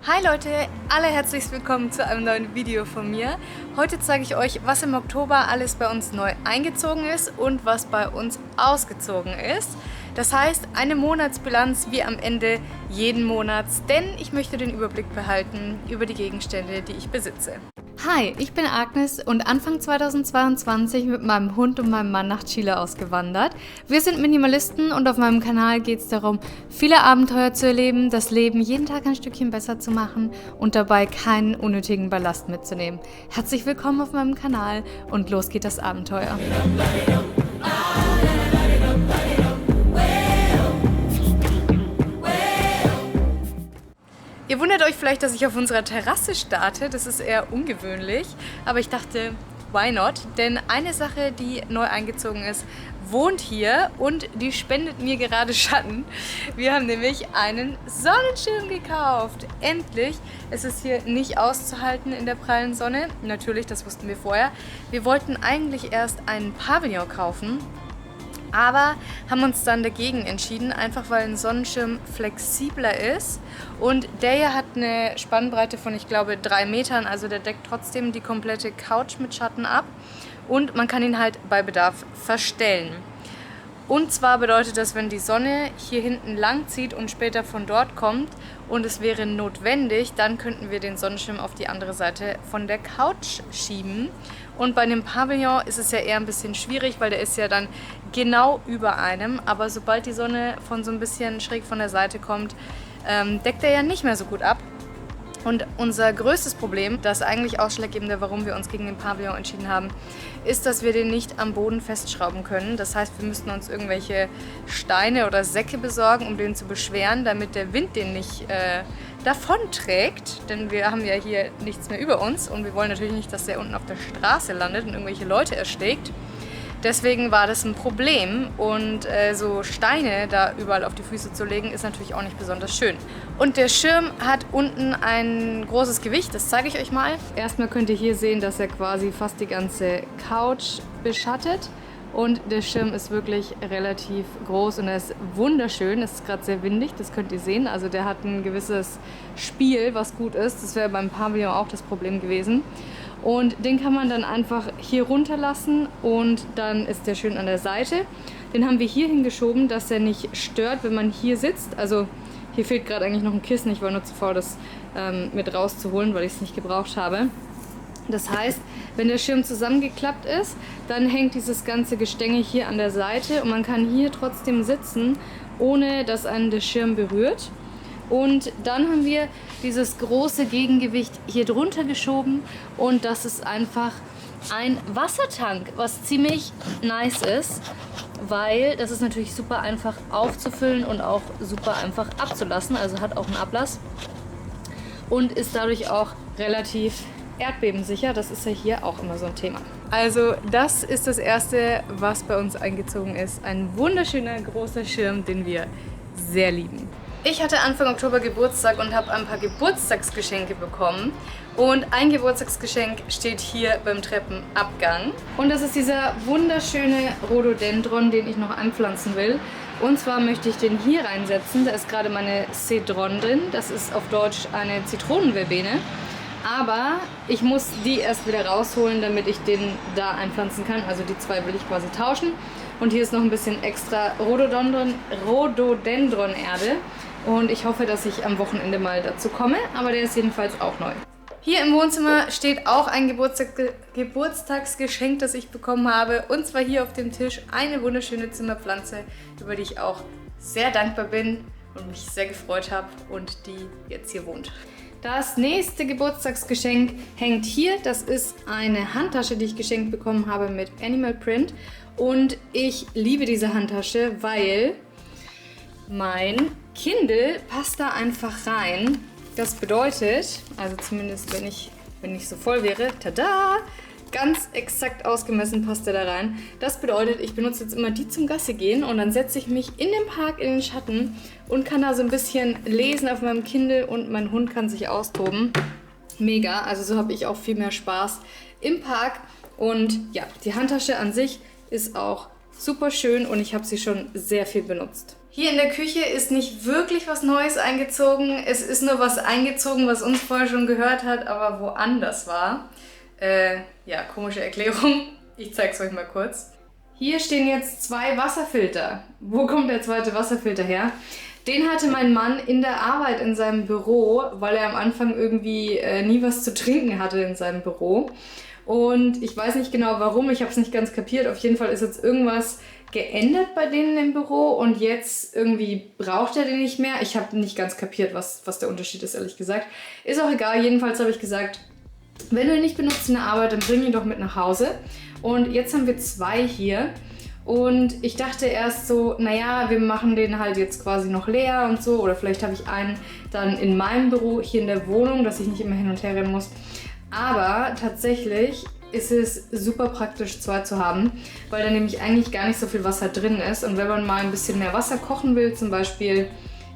Hi Leute, alle herzlich willkommen zu einem neuen Video von mir. Heute zeige ich euch, was im Oktober alles bei uns neu eingezogen ist und was bei uns ausgezogen ist. Das heißt, eine Monatsbilanz wie am Ende jeden Monats, denn ich möchte den Überblick behalten über die Gegenstände, die ich besitze. Hi, ich bin Agnes und Anfang 2022 mit meinem Hund und meinem Mann nach Chile ausgewandert. Wir sind Minimalisten und auf meinem Kanal geht es darum, viele Abenteuer zu erleben, das Leben jeden Tag ein Stückchen besser zu machen und dabei keinen unnötigen Ballast mitzunehmen. Herzlich willkommen auf meinem Kanal und los geht das Abenteuer. Ihr wundert euch vielleicht, dass ich auf unserer Terrasse starte. Das ist eher ungewöhnlich, aber ich dachte, why not? Denn eine Sache, die neu eingezogen ist, wohnt hier und die spendet mir gerade Schatten. Wir haben nämlich einen Sonnenschirm gekauft. Endlich! Es ist hier nicht auszuhalten in der prallen Sonne. Natürlich, das wussten wir vorher. Wir wollten eigentlich erst einen Pavillon kaufen, aber haben uns dann dagegen entschieden, einfach weil ein Sonnenschirm flexibler ist und der hier hat eine Spannbreite von, ich glaube, 3 Metern, also der deckt trotzdem die komplette Couch mit Schatten ab und man kann ihn halt bei Bedarf verstellen. Und zwar bedeutet das, wenn die Sonne hier hinten lang zieht und später von dort kommt und es wäre notwendig, dann könnten wir den Sonnenschirm auf die andere Seite von der Couch schieben. Und bei dem Pavillon ist es ja eher ein bisschen schwierig, weil der ist ja dann genau über einem. Aber sobald die Sonne von so ein bisschen schräg von der Seite kommt, deckt er ja nicht mehr so gut ab. Und unser größtes Problem, das eigentlich ausschlaggebende, warum wir uns gegen den Pavillon entschieden haben, ist, dass wir den nicht am Boden festschrauben können. Das heißt, wir müssten uns irgendwelche Steine oder Säcke besorgen, um den zu beschweren, damit der Wind den nicht davonträgt. Denn wir haben ja hier nichts mehr über uns und wir wollen natürlich nicht, dass der unten auf der Straße landet und irgendwelche Leute erschlägt. Deswegen war das ein Problem und so Steine da überall auf die Füße zu legen, ist natürlich auch nicht besonders schön. Und der Schirm hat unten ein großes Gewicht, das zeige ich euch mal. Erstmal könnt ihr hier sehen, dass er quasi fast die ganze Couch beschattet. Und der Schirm ist wirklich relativ groß und er ist wunderschön. Es ist gerade sehr windig, das könnt ihr sehen. Also der hat ein gewisses Spiel, was gut ist. Das wäre beim Pavillon auch das Problem gewesen. Und den kann man dann einfach hier runterlassen und dann ist der schön an der Seite. Den haben wir hier hingeschoben, dass er nicht stört, wenn man hier sitzt. Also hier fehlt gerade eigentlich noch ein Kissen. Ich war nur zu faul, das mit rauszuholen, weil ich es nicht gebraucht habe. Das heißt, wenn der Schirm zusammengeklappt ist, dann hängt dieses ganze Gestänge hier an der Seite und man kann hier trotzdem sitzen, ohne dass einen der Schirm berührt. Und dann haben wir dieses große Gegengewicht hier drunter geschoben und das ist einfach ein Wassertank, was ziemlich nice ist, weil das ist natürlich super einfach aufzufüllen und auch super einfach abzulassen, also hat auch einen Ablass und ist dadurch auch relativ erdbebensicher. Das ist ja hier auch immer so ein Thema. Also das ist das Erste, was bei uns eingezogen ist. Ein wunderschöner großer Schirm, den wir sehr lieben. Ich hatte Anfang Oktober Geburtstag und habe ein paar Geburtstagsgeschenke bekommen. Und ein Geburtstagsgeschenk steht hier beim Treppenabgang. Und das ist dieser wunderschöne Rhododendron, den ich noch anpflanzen will. Und zwar möchte ich den hier reinsetzen. Da ist gerade meine Cedron drin. Das ist auf Deutsch eine Zitronenverbene. Aber ich muss die erst wieder rausholen, damit ich den da einpflanzen kann. Also die zwei will ich quasi tauschen. Und hier ist noch ein bisschen extra Rhododendron-Erde. Und ich hoffe, dass ich am Wochenende mal dazu komme. Aber der ist jedenfalls auch neu. Hier im Wohnzimmer steht auch ein Geburtstagsgeschenk, das ich bekommen habe. Und zwar hier auf dem Tisch eine wunderschöne Zimmerpflanze, über die ich auch sehr dankbar bin und mich sehr gefreut habe und die jetzt hier wohnt. Das nächste Geburtstagsgeschenk hängt hier. Das ist eine Handtasche, die ich geschenkt bekommen habe mit Animal Print. Und ich liebe diese Handtasche, weil mein Kindle passt da einfach rein. Das bedeutet, also zumindest wenn ich so voll wäre, tada, ganz exakt ausgemessen passt der da rein. Das bedeutet, ich benutze jetzt immer die zum Gassi gehen und dann setze ich mich in den Park in den Schatten und kann da so ein bisschen lesen auf meinem Kindle und mein Hund kann sich austoben. Mega, also so habe ich auch viel mehr Spaß im Park. Und ja, die Handtasche an sich ist auch super schön und ich habe sie schon sehr viel benutzt. Hier in der Küche ist nicht wirklich was Neues eingezogen. Es ist nur was eingezogen, was uns vorher schon gehört hat, aber woanders war. Ja, komische Erklärung. Ich zeige es euch mal kurz. Hier stehen jetzt 2 Wasserfilter. Wo kommt der zweite Wasserfilter her? Den hatte mein Mann in der Arbeit in seinem Büro, weil er am Anfang irgendwie nie was zu trinken hatte in seinem Büro. Und ich weiß nicht genau warum, ich habe es nicht ganz kapiert. Auf jeden Fall ist jetzt irgendwas geändert bei denen im Büro und jetzt irgendwie braucht er den nicht mehr. Ich habe nicht ganz kapiert, was der Unterschied ist, ehrlich gesagt. Ist auch egal, jedenfalls habe ich gesagt, wenn du ihn nicht benutzt in der Arbeit, dann bring ihn doch mit nach Hause. Und jetzt haben wir 2 hier. Und ich dachte erst so, naja, wir machen den halt jetzt quasi noch leer und so. Oder vielleicht habe ich einen dann in meinem Büro hier in der Wohnung, dass ich nicht immer hin und her rennen muss. Aber tatsächlich ist es super praktisch, 2 zu haben, weil da nämlich eigentlich gar nicht so viel Wasser drin ist. Und wenn man mal ein bisschen mehr Wasser kochen will, zum Beispiel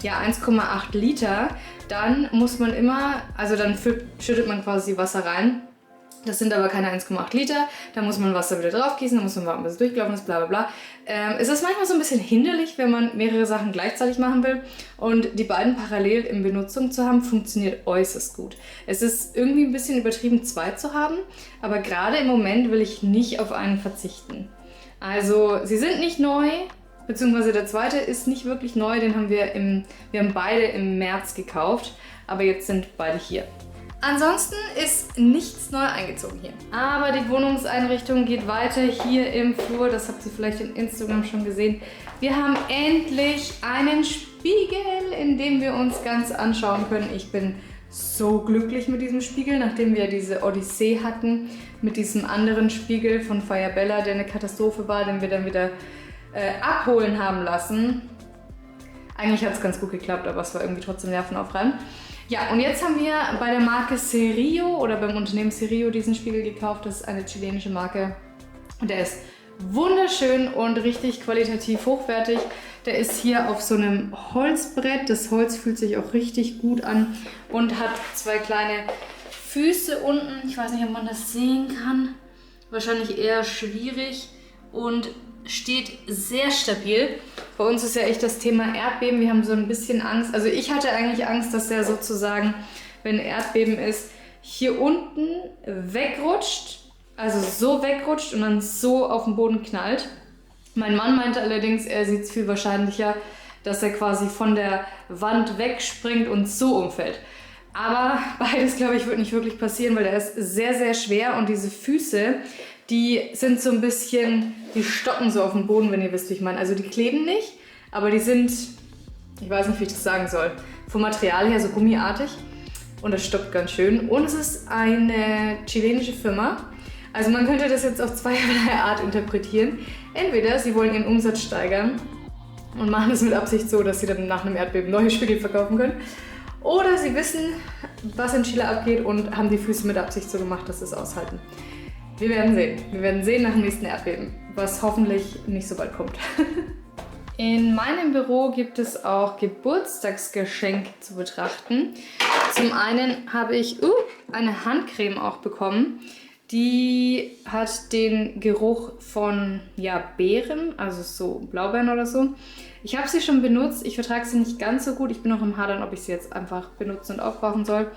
ja 1,8 Liter, dann muss man immer, also dann schüttet man quasi Wasser rein. Das sind aber keine 1,8 Liter, da muss man Wasser wieder drauf gießen, da muss man warten, bis es durchgelaufen ist, bla bla bla. Es ist manchmal so ein bisschen hinderlich, wenn man mehrere Sachen gleichzeitig machen will. Und die beiden parallel in Benutzung zu haben, funktioniert äußerst gut. Es ist irgendwie ein bisschen übertrieben, 2 zu haben, aber gerade im Moment will ich nicht auf einen verzichten. Also sie sind nicht neu, beziehungsweise der zweite ist nicht wirklich neu, den haben wir haben beide im März gekauft, aber jetzt sind beide hier. Ansonsten ist nichts neu eingezogen hier. Aber die Wohnungseinrichtung geht weiter hier im Flur. Das habt ihr vielleicht in Instagram schon gesehen. Wir haben endlich einen Spiegel, in dem wir uns ganz anschauen können. Ich bin so glücklich mit diesem Spiegel, nachdem wir diese Odyssee hatten mit diesem anderen Spiegel von Firebella, der eine Katastrophe war, den wir dann wieder abholen haben lassen. Eigentlich hat es ganz gut geklappt, aber es war irgendwie trotzdem nervenaufreibend. Ja, und jetzt haben wir bei der Marke Serio oder beim Unternehmen Serio diesen Spiegel gekauft. Das ist eine chilenische Marke und der ist wunderschön und richtig qualitativ hochwertig. Der ist hier auf so einem Holzbrett. Das Holz fühlt sich auch richtig gut an und hat 2 kleine Füße unten. Ich weiß nicht, ob man das sehen kann. Wahrscheinlich eher schwierig und steht sehr stabil. Bei uns ist ja echt das Thema Erdbeben. Wir haben so ein bisschen Angst. Also ich hatte eigentlich Angst, dass der sozusagen, wenn Erdbeben ist, hier unten wegrutscht. Also so wegrutscht und dann so auf den Boden knallt. Mein Mann meinte allerdings, er sieht es viel wahrscheinlicher, dass er quasi von der Wand wegspringt und so umfällt. Aber beides, glaube ich, wird nicht wirklich passieren, weil der ist sehr, sehr schwer und diese Füße, die sind so ein bisschen, die stocken so auf dem Boden, wenn ihr wisst, wie ich meine. Also die kleben nicht, aber die sind, ich weiß nicht, wie ich das sagen soll, vom Material her so gummiartig und das stoppt ganz schön. Und es ist eine chilenische Firma. Also man könnte das jetzt auf zweierlei Art interpretieren. Entweder sie wollen ihren Umsatz steigern und machen es mit Absicht so, dass sie dann nach einem Erdbeben neue Spiegel verkaufen können. Oder sie wissen, was in Chile abgeht und haben die Füße mit Absicht so gemacht, dass sie es aushalten. Wir werden sehen. Wir werden sehen nach dem nächsten Erdbeben, was hoffentlich nicht so bald kommt. In meinem Büro gibt es auch Geburtstagsgeschenke zu betrachten. Zum einen habe ich eine Handcreme auch bekommen. Die hat den Geruch von Beeren, also so Blaubeeren oder so. Ich habe sie schon benutzt, ich vertrage sie nicht ganz so gut. Ich bin noch im Hadern, ob ich sie jetzt einfach benutzen und aufbrauchen soll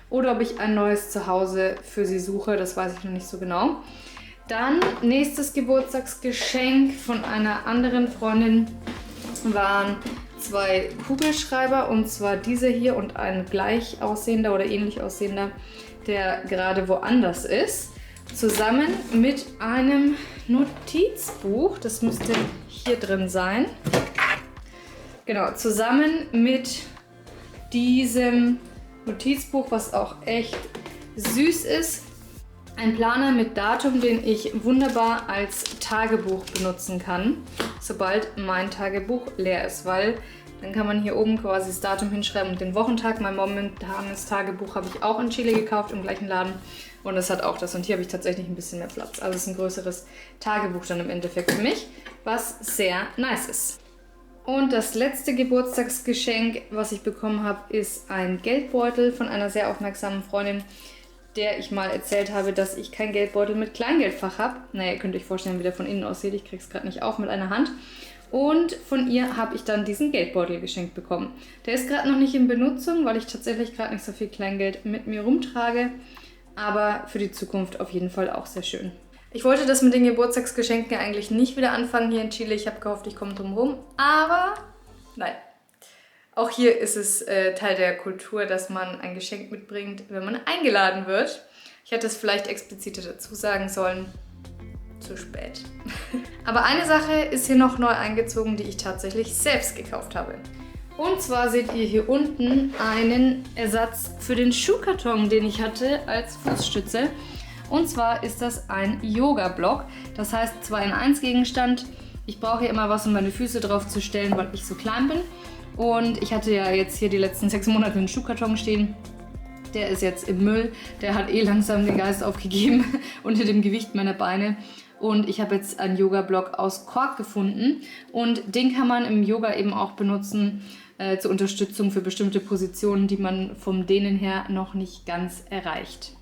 oder ob ich ein neues Zuhause für sie suche, das weiß ich noch nicht so genau. Dann nächstes Geburtstagsgeschenk von einer anderen Freundin waren 2 Kugelschreiber, und zwar dieser hier und ein gleich aussehender oder ähnlich aussehender, der gerade woanders ist. Zusammen mit einem Notizbuch, das müsste hier drin sein. Genau, zusammen mit diesem Notizbuch, was auch echt süß ist. Ein Planer mit Datum, den ich wunderbar als Tagebuch benutzen kann, sobald mein Tagebuch leer ist, weil dann kann man hier oben quasi das Datum hinschreiben und den Wochentag. Mein momentanes Tagebuch habe ich auch in Chile gekauft, im gleichen Laden. Und es hat auch das. Und hier habe ich tatsächlich ein bisschen mehr Platz. Also es ist ein größeres Tagebuch dann im Endeffekt für mich, was sehr nice ist. Und das letzte Geburtstagsgeschenk, was ich bekommen habe, ist ein Geldbeutel von einer sehr aufmerksamen Freundin, der ich mal erzählt habe, dass ich kein Geldbeutel mit Kleingeldfach habe. Naja, ihr könnt euch vorstellen, wie der von innen aussieht. Ich kriege es gerade nicht auf mit einer Hand. Und von ihr habe ich dann diesen Geldbeutel geschenkt bekommen. Der ist gerade noch nicht in Benutzung, weil ich tatsächlich gerade nicht so viel Kleingeld mit mir rumtrage. Aber für die Zukunft auf jeden Fall auch sehr schön. Ich wollte das mit den Geburtstagsgeschenken eigentlich nicht wieder anfangen hier in Chile. Ich habe gehofft, ich komme drum rum. Aber nein. Auch hier ist es Teil der Kultur, dass man ein Geschenk mitbringt, wenn man eingeladen wird. Ich hätte es vielleicht expliziter dazu sagen sollen. Zu spät. Aber eine Sache ist hier noch neu eingezogen, die ich tatsächlich selbst gekauft habe. Und zwar seht ihr hier unten einen Ersatz für den Schuhkarton, den ich hatte als Fußstütze. Und zwar ist das ein Yoga-Block. Das heißt 2-in-1 Gegenstand. Ich brauche hier immer was, um meine Füße drauf zu stellen, weil ich so klein bin. Und ich hatte ja jetzt hier die letzten 6 Monate einen Schuhkarton stehen. Der ist jetzt im Müll. Der hat langsam den Geist aufgegeben unter dem Gewicht meiner Beine. Und ich habe jetzt einen Yoga-Block aus Kork gefunden. Und den kann man im Yoga eben auch benutzen zur Unterstützung für bestimmte Positionen, die man vom Dehnen her noch nicht ganz erreicht.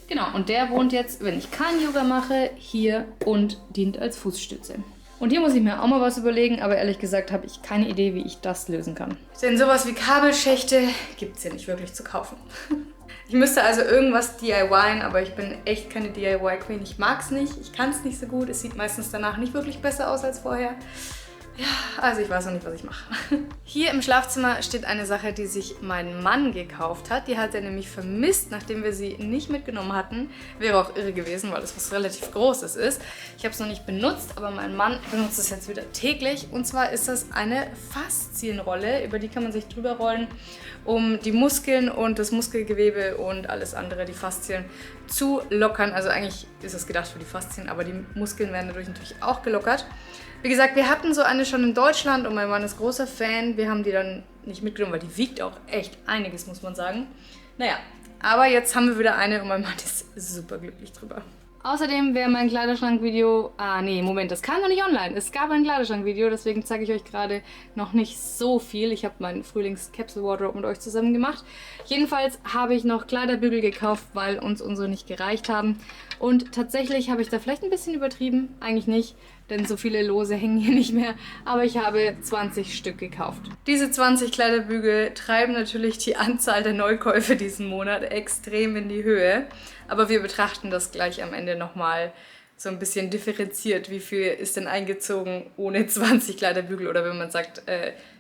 Genau, und der wohnt jetzt, wenn ich kein Yoga mache, hier und dient als Fußstütze. Und hier muss ich mir auch mal was überlegen, aber ehrlich gesagt habe ich keine Idee, wie ich das lösen kann. Denn sowas wie Kabelschächte gibt es hier nicht wirklich zu kaufen. Ich müsste also irgendwas DIYen, aber ich bin echt keine DIY-Queen. Ich mag es nicht, ich kann es nicht so gut. Es sieht meistens danach nicht wirklich besser aus als vorher. Ja, also ich weiß noch nicht, was ich mache. Hier im Schlafzimmer steht eine Sache, die sich mein Mann gekauft hat. Die hat er nämlich vermisst, nachdem wir sie nicht mitgenommen hatten. Wäre auch irre gewesen, weil es was relativ Großes ist. Ich habe es noch nicht benutzt, aber mein Mann benutzt es jetzt wieder täglich. Und zwar ist das eine Faszienrolle, über die kann man sich drüber rollen, um die Muskeln und das Muskelgewebe und alles andere, die Faszien, zu lockern. Also eigentlich ist es gedacht für die Faszien, aber die Muskeln werden dadurch natürlich auch gelockert. Wie gesagt, wir hatten so eine schon in Deutschland und mein Mann ist großer Fan. Wir haben die dann nicht mitgenommen, weil die wiegt auch echt einiges, muss man sagen. Naja, aber jetzt haben wir wieder eine und mein Mann ist super glücklich drüber. Außerdem wäre mein Kleiderschrank-Video... Moment, das kam noch nicht online. Es gab ein Kleiderschrank-Video, deswegen zeige ich euch gerade noch nicht so viel. Ich habe meinen Frühlings-Capsule-Wardrobe mit euch zusammen gemacht. Jedenfalls habe ich noch Kleiderbügel gekauft, weil uns unsere nicht gereicht haben. Und tatsächlich habe ich da vielleicht ein bisschen übertrieben. Eigentlich nicht, denn so viele Lose hängen hier nicht mehr. Aber ich habe 20 Stück gekauft. Diese 20 Kleiderbügel treiben natürlich die Anzahl der Neukäufe diesen Monat extrem in die Höhe. Aber wir betrachten das gleich am Ende nochmal so ein bisschen differenziert. Wie viel ist denn eingezogen ohne 20 Kleiderbügel? Oder wenn man sagt,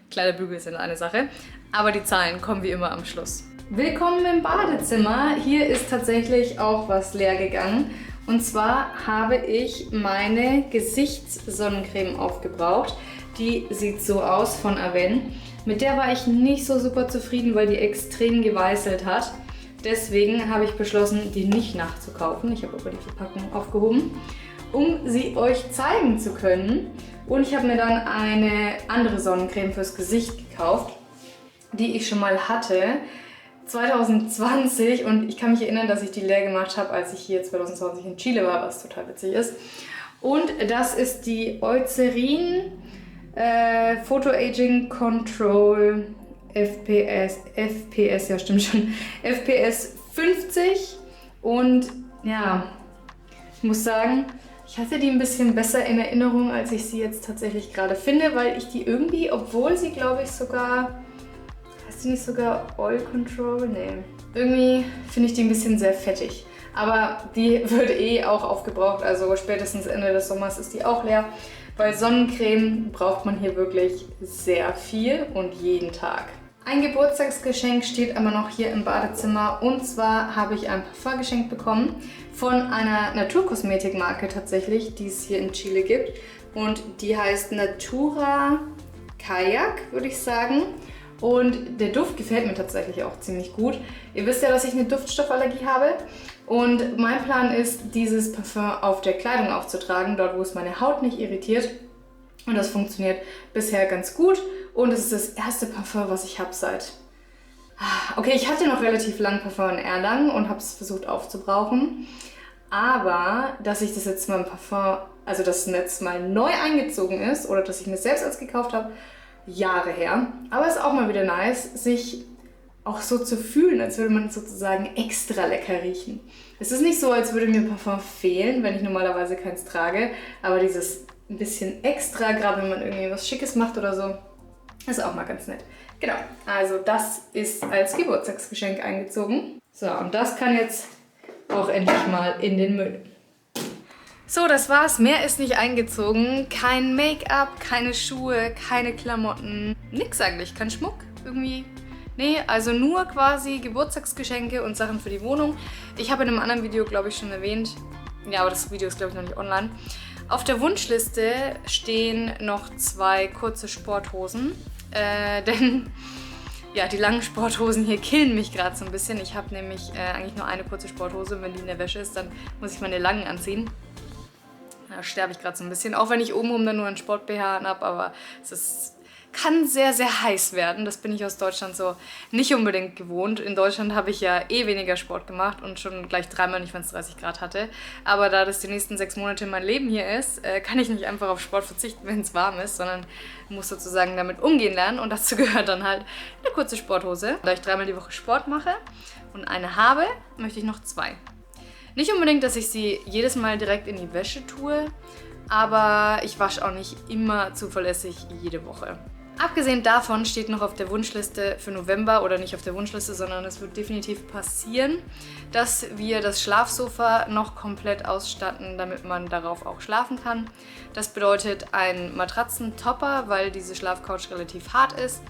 Kleiderbügel sind eine Sache. Aber die Zahlen kommen wie immer am Schluss. Willkommen im Badezimmer. Hier ist tatsächlich auch was leer gegangen. Und zwar habe ich meine Gesichtssonnencreme aufgebraucht. Die sieht so aus von Avène. Mit der war ich nicht so super zufrieden, weil die extrem geweißelt hat. Deswegen habe ich beschlossen, die nicht nachzukaufen. Ich habe aber die Verpackung aufgehoben, um sie euch zeigen zu können. Und ich habe mir dann eine andere Sonnencreme fürs Gesicht gekauft, die ich schon mal hatte. 2020 und ich kann mich erinnern, dass ich die leer gemacht habe, als ich hier 2020 in Chile war, was total witzig ist. Und das ist die Eucerin Photo Aging Control FPS, ja stimmt schon, FPS 50 und ja, ich muss sagen, ich hatte die ein bisschen besser in Erinnerung, als ich sie jetzt tatsächlich gerade finde, weil ich die irgendwie, obwohl sie glaube ich sogar, heißt die nicht sogar Oil Control? Nee. Irgendwie finde ich die ein bisschen sehr fettig. Aber die wird auch aufgebraucht, also spätestens Ende des Sommers ist die auch leer. Weil Sonnencreme braucht man hier wirklich sehr viel und jeden Tag. Ein Geburtstagsgeschenk steht aber noch hier im Badezimmer und zwar habe ich ein Parfum geschenkt bekommen von einer Naturkosmetikmarke tatsächlich, die es hier in Chile gibt und die heißt Natura Kayak, würde ich sagen. Und der Duft gefällt mir tatsächlich auch ziemlich gut. Ihr wisst ja, dass ich eine Duftstoffallergie habe und mein Plan ist, dieses Parfum auf der Kleidung aufzutragen, dort wo es meine Haut nicht irritiert. Und das funktioniert bisher ganz gut und es ist das erste Parfum, was ich habe seit... Okay, ich hatte noch relativ lang Parfum in Erlangen und habe es versucht aufzubrauchen. Aber, dass ich das jetzt mal ein Parfum, also das jetzt mal neu eingezogen ist oder dass ich mir selbst als gekauft habe, Jahre her. Aber es ist auch mal wieder nice, sich auch so zu fühlen, als würde man sozusagen extra lecker riechen. Es ist nicht so, als würde mir Parfum fehlen, wenn ich normalerweise keins trage, aber dieses ein bisschen extra, gerade wenn man irgendwie was Schickes macht oder so. Das ist auch mal ganz nett. Genau, also das ist als Geburtstagsgeschenk eingezogen. So, und das kann jetzt auch endlich mal in den Müll. So, das war's. Mehr ist nicht eingezogen. Kein Make-up, keine Schuhe, keine Klamotten. Nix eigentlich, kein Schmuck irgendwie. Nee, also nur quasi Geburtstagsgeschenke und Sachen für die Wohnung. Ich habe in einem anderen Video, glaube ich, schon erwähnt. Ja, aber das Video ist, glaube ich, noch nicht online. Auf der Wunschliste stehen noch 2 kurze Sporthosen. Denn ja, die langen Sporthosen hier killen mich gerade so ein bisschen. Ich habe nämlich eigentlich nur eine kurze Sporthose und wenn die in der Wäsche ist, dann muss ich meine langen anziehen. Da sterbe ich gerade so ein bisschen, auch wenn ich obenrum dann nur einen Sport-BH habe, aber kann sehr, sehr heiß werden. Das bin ich aus Deutschland so nicht unbedingt gewohnt. In Deutschland habe ich ja eh weniger Sport gemacht und schon gleich 3-mal nicht, wenn es 30 Grad hatte. Aber da das die nächsten 6 Monate mein Leben hier ist, kann ich nicht einfach auf Sport verzichten, wenn es warm ist, sondern muss sozusagen damit umgehen lernen. Und dazu gehört dann halt eine kurze Sporthose. Da ich 3-mal die Woche Sport mache und eine habe, möchte ich noch 2. Nicht unbedingt, dass ich sie jedes Mal direkt in die Wäsche tue, aber ich wasche auch nicht immer zuverlässig jede Woche. Abgesehen davon steht noch auf der Wunschliste für November, oder nicht auf der Wunschliste, sondern es wird definitiv passieren, dass wir das Schlafsofa noch komplett ausstatten, damit man darauf auch schlafen kann. Das bedeutet ein Matratzentopper, weil diese Schlafcouch relativ hart ist.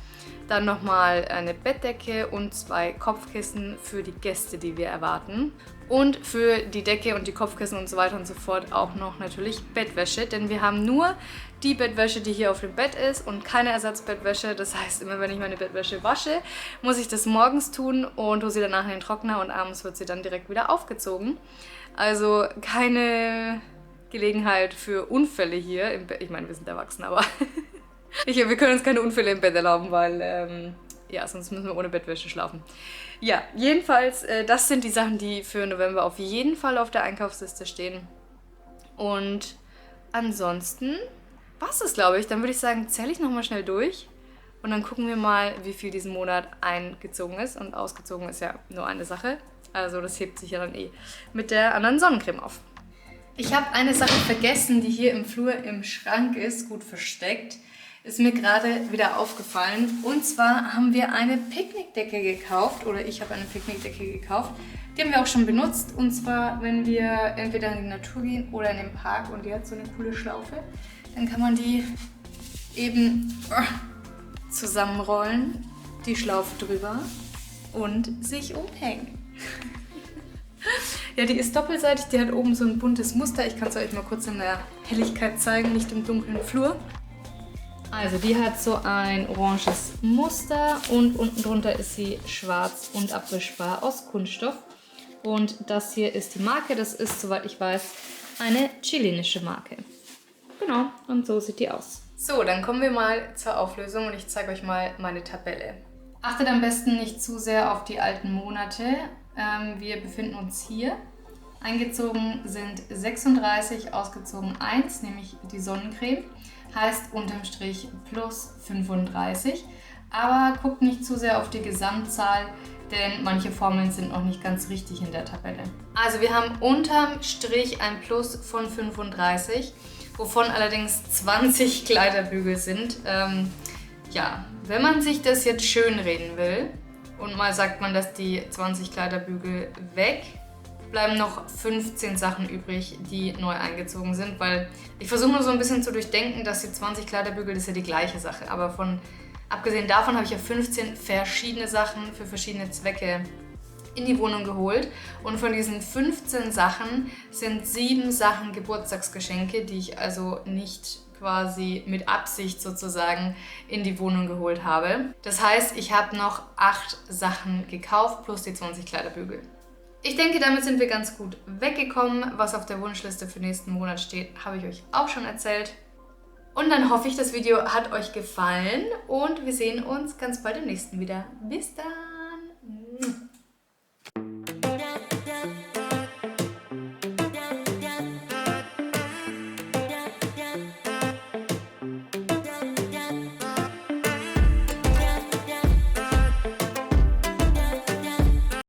Dann nochmal eine Bettdecke und 2 Kopfkissen für die Gäste, die wir erwarten. Und für die Decke und die Kopfkissen und so weiter und so fort auch noch natürlich Bettwäsche, denn wir haben nur die Bettwäsche, die hier auf dem Bett ist und keine Ersatzbettwäsche. Das heißt, immer wenn ich meine Bettwäsche wasche, muss ich das morgens tun und tue sie danach in den Trockner und abends wird sie dann direkt wieder aufgezogen. Also keine Gelegenheit für Unfälle hier im Bett. Ich meine, wir sind erwachsen, aber wir können uns keine Unfälle im Bett erlauben, weil ja, sonst müssen wir ohne Bettwäsche schlafen. Ja, jedenfalls, das sind die Sachen, die für November auf jeden Fall auf der Einkaufsliste stehen. Und ansonsten war's es, glaube ich. Dann würde ich sagen, zähle ich nochmal schnell durch. Und dann gucken wir mal, wie viel diesen Monat eingezogen ist. Und ausgezogen ist ja nur eine Sache. Also das hebt sich ja dann eh mit der anderen Sonnencreme auf. Ich habe eine Sache vergessen, die hier im Flur im Schrank ist, gut versteckt. Ist mir gerade wieder aufgefallen. Und zwar haben wir eine Picknickdecke gekauft. Oder ich habe eine Picknickdecke gekauft. Die haben wir auch schon benutzt. Und zwar, wenn wir entweder in die Natur gehen oder in den Park. Und die hat so eine coole Schlaufe. Dann kann man die eben zusammenrollen, die Schlaufe drüber und sich umhängen. Ja, die ist doppelseitig. Die hat oben so ein buntes Muster. Ich kann es euch mal kurz in der Helligkeit zeigen, nicht im dunklen Flur. Also die hat so ein oranges Muster und unten drunter ist sie schwarz und abwischbar aus Kunststoff. Und das hier ist die Marke, das ist, soweit ich weiß, eine chilenische Marke. Genau, und so sieht die aus. So, dann kommen wir mal zur Auflösung und ich zeige euch mal meine Tabelle. Achtet am besten nicht zu sehr auf die alten Monate. Wir befinden uns hier. Eingezogen sind 36, ausgezogen 1, nämlich die Sonnencreme. Heißt unterm Strich plus 35. Aber guckt nicht zu sehr auf die Gesamtzahl, denn manche Formeln sind noch nicht ganz richtig in der Tabelle. Also wir haben unterm Strich ein Plus von 35, wovon allerdings 20 Kleiderbügel sind. Ja, wenn man sich das jetzt schönreden will und mal sagt man, dass die 20 Kleiderbügel weg, bleiben noch 15 Sachen übrig, die neu eingezogen sind, weil ich versuche nur so ein bisschen zu durchdenken, dass die 20 Kleiderbügel, das ist ja die gleiche Sache, aber abgesehen davon habe ich ja 15 verschiedene Sachen für verschiedene Zwecke in die Wohnung geholt und von diesen 15 Sachen sind 7 Sachen Geburtstagsgeschenke, die ich also nicht quasi mit Absicht sozusagen in die Wohnung geholt habe. Das heißt, ich habe noch 8 Sachen gekauft plus die 20 Kleiderbügel. Ich denke, damit sind wir ganz gut weggekommen. Was auf der Wunschliste für nächsten Monat steht, habe ich euch auch schon erzählt. Und dann hoffe ich, das Video hat euch gefallen und wir sehen uns ganz bald im nächsten wieder. Bis dann!